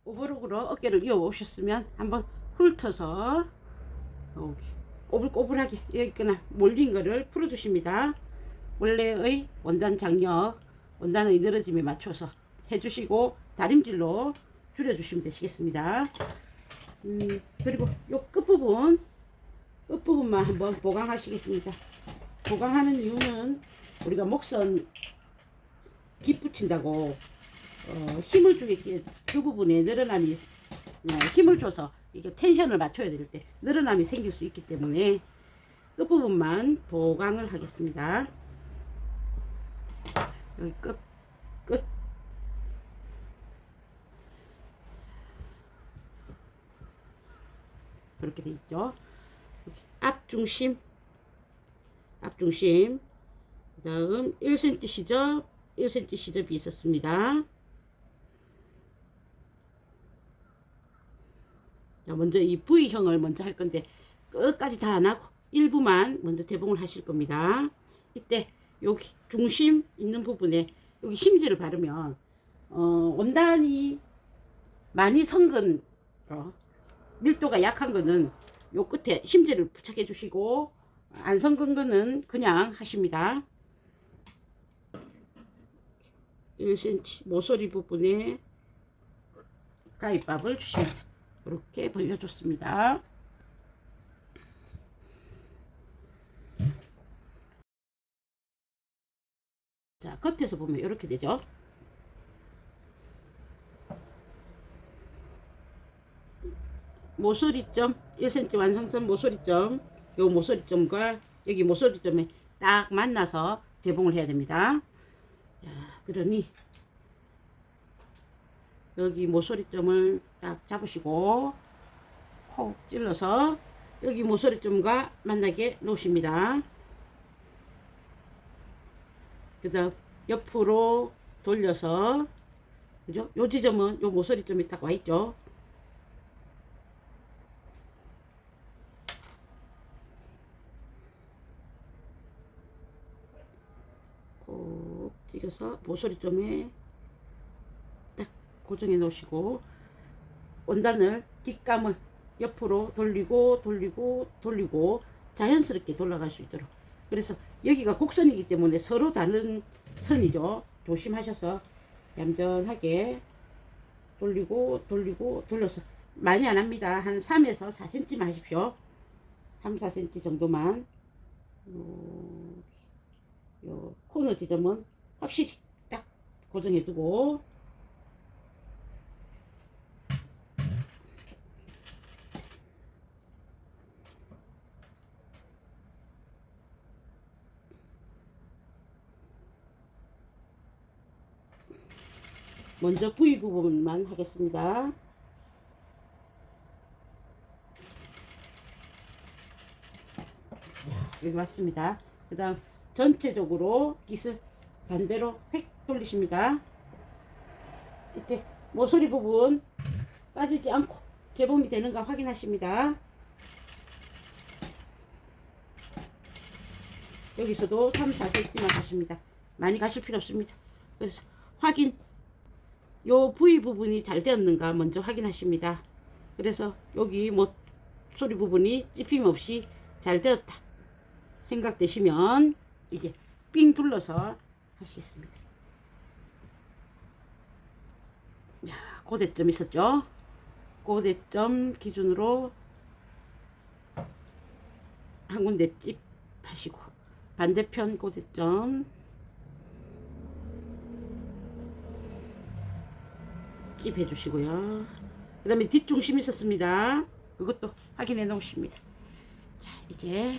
오버록으로 어깨를 이어 오셨으면 한번 훑어서 여기 꼬불꼬불하게 여기거나 몰린 거를 풀어 주십니다. 원래의 원단 장력, 원단의 늘어짐에 맞춰서 해주시고 다림질로 줄여주시면 되시겠습니다. 그리고 요 끝부분만 한번 보강하시겠습니다. 보강하는 이유는 우리가 목선 깃붙인다고 힘을 주겠기에 그 부분에 늘어남이 힘을 줘서 이게 텐션을 맞춰야 될 때 늘어남이 생길 수 있기 때문에 끝부분만 보강을 하겠습니다. 여기 끝 그렇게 돼 있죠. 앞중심 그 다음 1cm 시접 1cm 시접이 있었습니다. 자, 먼저 이 V형을 먼저 할 건데 끝까지 다 안 하고 일부만 먼저 재봉을 하실 겁니다. 이때 여기 중심 있는 부분에 여기 심지를 바르면 원단이 많이 성근 밀도가 약한 거는 요 끝에 심지를 부착해 주시고 안 성근 거는 그냥 하십니다. 1cm 모서리 부분에 가위밥을 주십니다. 이렇게 벌려줬습니다. 자, 겉에서 보면 이렇게 되죠. 모서리점 1cm 완성선 모서리점, 요 모서리점과 여기 모서리점에 딱 만나서 재봉을 해야 됩니다. 자, 그러니 여기 모서리점을 딱 잡으시고 콕 찔러서 여기 모서리점과 만나게 놓으십니다. 그 다음 옆으로 돌려서 그죠? 요 지점은 요 모서리점이 딱 와 있죠. 콕 찍어서 모서리점에 딱 고정해 놓으시고 원단을 뒷감을 옆으로 돌리고 자연스럽게 돌아갈 수 있도록. 그래서 여기가 곡선이기 때문에 서로 다른 선이죠. 조심하셔서 얌전하게 돌려서 많이 안 합니다. 한 3에서 4cm만 하십시오. 3, 4cm 정도만. 요 코너 지점은 확실히 딱 고정해 두고 먼저 V 부분만 하겠습니다. 여기 왔습니다. 그 다음 전체적으로 깃을 반대로 획 돌리십니다. 이때 모서리 부분 빠지지 않고 재봉이 되는가 확인하십니다. 여기서도 3, 4cm만 가십니다. 많이 가실 필요 없습니다. 그래서 확인, 요 V 부분이 잘 되었는가 먼저 확인하십니다. 그래서 여기 모서리 부분이 찝힘 없이 잘 되었다 생각되시면 이제 삥 둘러서 하시겠습니다. 야, 고대점 있었죠? 고대점 기준으로 한 군데 찝 하시고 반대편 고대점 찝 해주시고요. 그 다음에 뒷중심 있었습니다. 그것도 확인해 놓으십니다. 자, 이제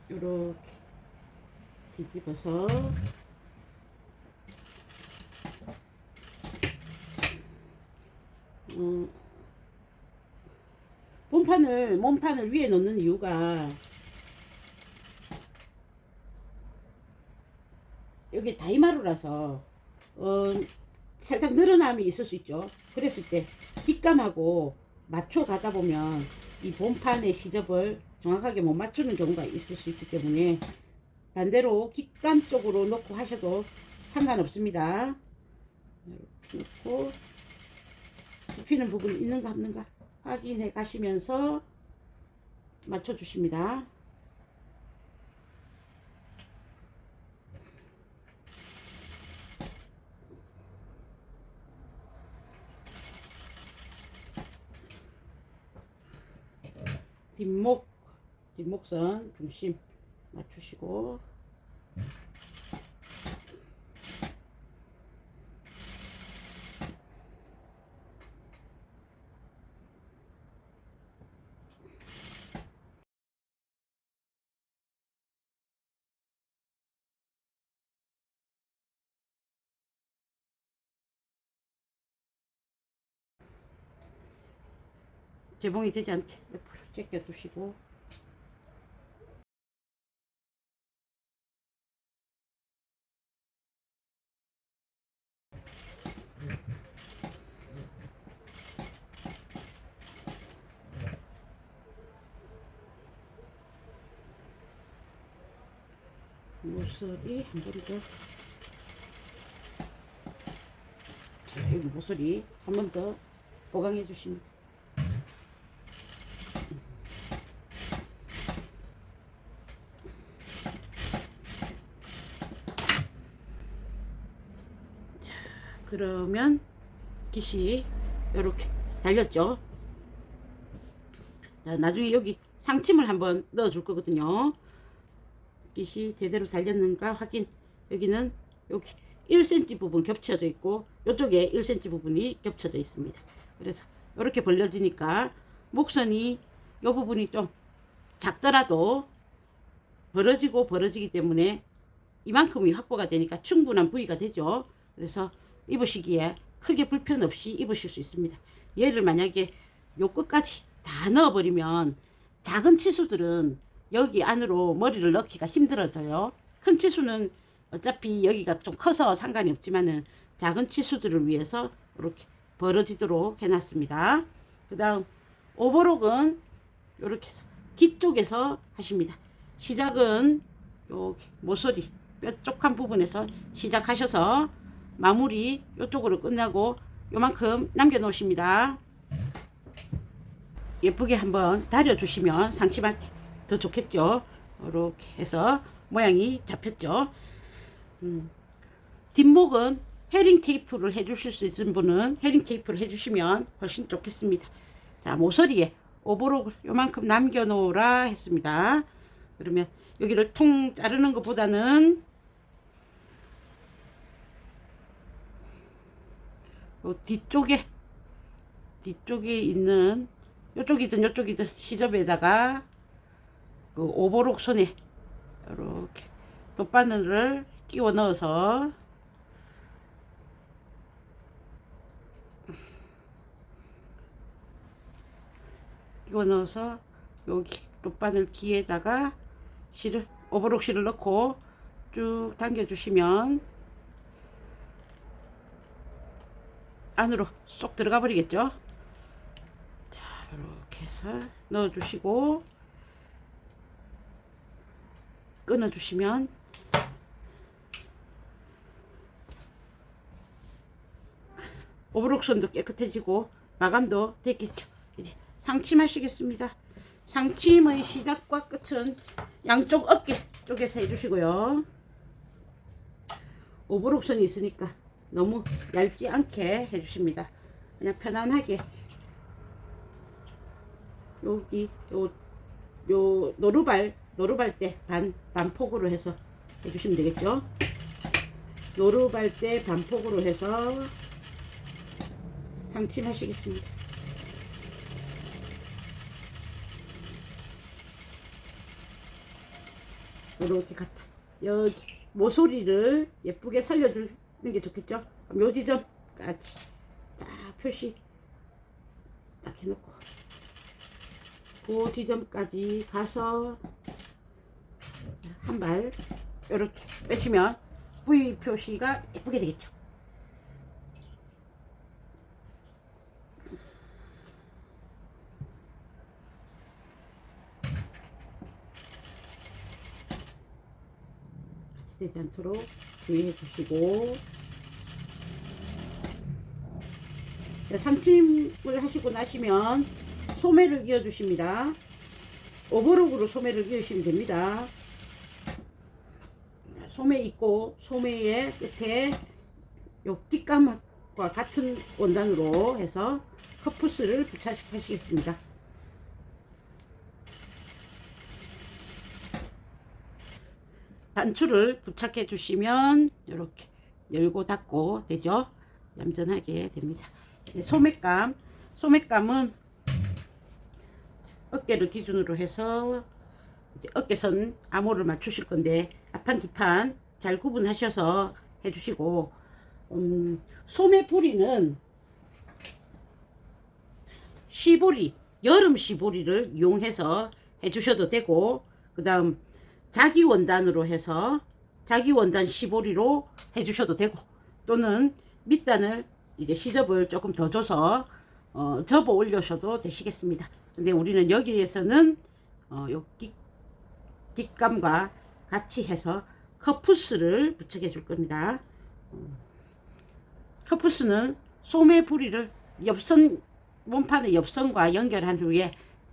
요렇게 뒤집어서 몸판을 위에 놓는 이유가 여기 다이마루라서 살짝 늘어남이 있을 수 있죠. 그랬을 때 깃감하고 맞춰 가다 보면 이 본판의 시접을 정확하게 못 맞추는 경우가 있을 수 있기 때문에 반대로 깃감 쪽으로 놓고 하셔도 상관없습니다. 넣고 굽히는 부분이 있는가 없는가 확인해 가시면서 맞춰 주십니다. 뒷목선 중심 맞추시고 재봉이 되지 않게 옆으로 제껴 두시고 모서리 한 번 더. 자, 여기 모서리 한 번 더 보강해 주십니다. 그러면 깃이 이렇게 달렸죠. 자, 나중에 여기 상침을 한번 넣어 줄 거거든요. 깃이 제대로 달렸는가 확인. 여기는 여기 1cm 부분 겹쳐져 있고 이쪽에 1cm 부분이 겹쳐져 있습니다. 그래서 이렇게 벌려지니까 목선이 이 부분이 좀 작더라도 벌어지기 때문에 이만큼이 확보가 되니까 충분한 부위가 되죠. 그래서 입으시기에 크게 불편 없이 입으실 수 있습니다. 얘를 만약에 요 끝까지 다 넣어버리면 작은 치수들은 여기 안으로 머리를 넣기가 힘들어져요. 큰 치수는 어차피 여기가 좀 커서 상관이 없지만은 작은 치수들을 위해서 이렇게 벌어지도록 해놨습니다. 그 다음 오버록은 이렇게 해서 뒤쪽에서 하십니다. 시작은 여기 모서리 뾰족한 부분에서 시작하셔서 마무리 이쪽으로 끝나고 요만큼 남겨 놓으십니다. 예쁘게 한번 다려 주시면 상심할 때 더 좋겠죠. 이렇게 해서 모양이 잡혔죠. 뒷목은 헤링 테이프를 해 주실 수 있는 분은 헤링 테이프를 해 주시면 훨씬 좋겠습니다. 자, 모서리에 오버록을 요만큼 남겨 놓으라 했습니다. 그러면 여기를 통 자르는 것보다는 요 뒤쪽에 있는 요쪽이든 시접에다가 그 오버록 손에 이렇게 돗바늘을 끼워 넣어서 여기 돗바늘 귀에다가 오버록 실을 넣고 쭉 당겨 주시면 안으로 쏙 들어가 버리겠죠. 자, 이렇게 해서 넣어 주시고 끊어 주시면 오버록선도 깨끗해지고 마감도 됐겠죠. 이제 상침하시겠습니다. 상침의 시작과 끝은 양쪽 어깨 쪽에서 해주시고요. 오버록선이 있으니까 너무 얇지 않게 해주십니다. 그냥 편안하게 여기 요 노루발 때 반폭으로 해서 해주시면 되겠죠. 노루발 때 반폭으로 해서 상침하시겠습니다. 이렇게 갖다 여기 모서리를 예쁘게 살려주는 게 좋겠죠. 요 지점까지 딱 표시 딱 해놓고 그 지점까지 가서 한 발 이렇게 빼시면 V 표시가 예쁘게 되겠죠. 되지 않도록 주의해 주시고 자, 상침을 하시고 나시면 소매를 이어 주십니다. 오버록으로 소매를 이으시면 됩니다. 소매 있고 소매의 끝에 요 뒷감과 같은 원단으로 해서 커프스를 부착하시겠습니다. 단추를 부착해 주시면 이렇게 열고 닫고 되죠. 얌전하게 됩니다. 소매감은 어깨를 기준으로 해서 이제 어깨선 암호를 맞추실 건데 앞판 뒷판 잘 구분하셔서 해주시고, 소매 부리는 시보리, 여름 시보리를 이용해서 해주셔도 되고, 그 다음 자기 원단으로 해서 자기 원단 시보리로 해주셔도 되고, 또는 밑단을 이제 시접을 조금 더 줘서 접어 올려셔도 되시겠습니다. 근데 우리는 여기에서는 요 뒷감과 같이 해서 커프스를 부착해 줄 겁니다. 커프스는 소매 부리를 옆선 몸판의 옆선과 연결한 후에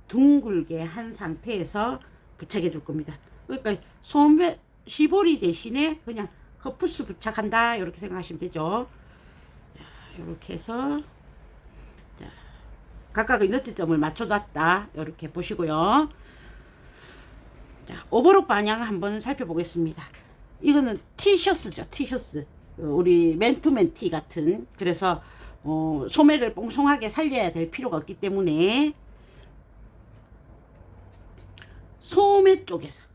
둥글게 한 상태에서 부착해 줄 겁니다. 그러니까 소매 시보리 대신에 그냥 커프스 부착한다 이렇게 생각하시면 되죠. 자, 이렇게 해서 각각의 너트점을 맞춰놨다 이렇게 보시고요. 자, 오버록 방향 한번 살펴보겠습니다. 이거는 티셔츠죠. 티셔츠. 우리 맨투맨 티 같은. 그래서 소매를 뽕송하게 살려야 될 필요가 없기 때문에 소매 쪽에서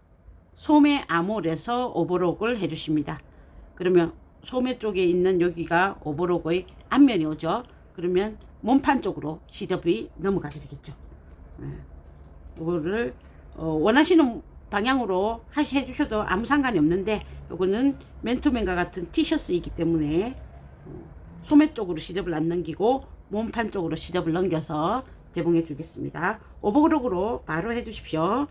소매 아몰에서 오버록을 해주십니다. 그러면 소매 쪽에 있는 여기가 오버록의 앞면이 오죠. 그러면 몸판 쪽으로 시접이 넘어가게 되겠죠. 이거를 원하시는 방향으로 해주셔도 아무 상관이 없는데, 이거는 맨투맨과 같은 티셔츠이기 때문에 소매 쪽으로 시접을 안 넘기고 몸판 쪽으로 시접을 넘겨서 제공해 주겠습니다. 오버록으로 바로 해 주십시오.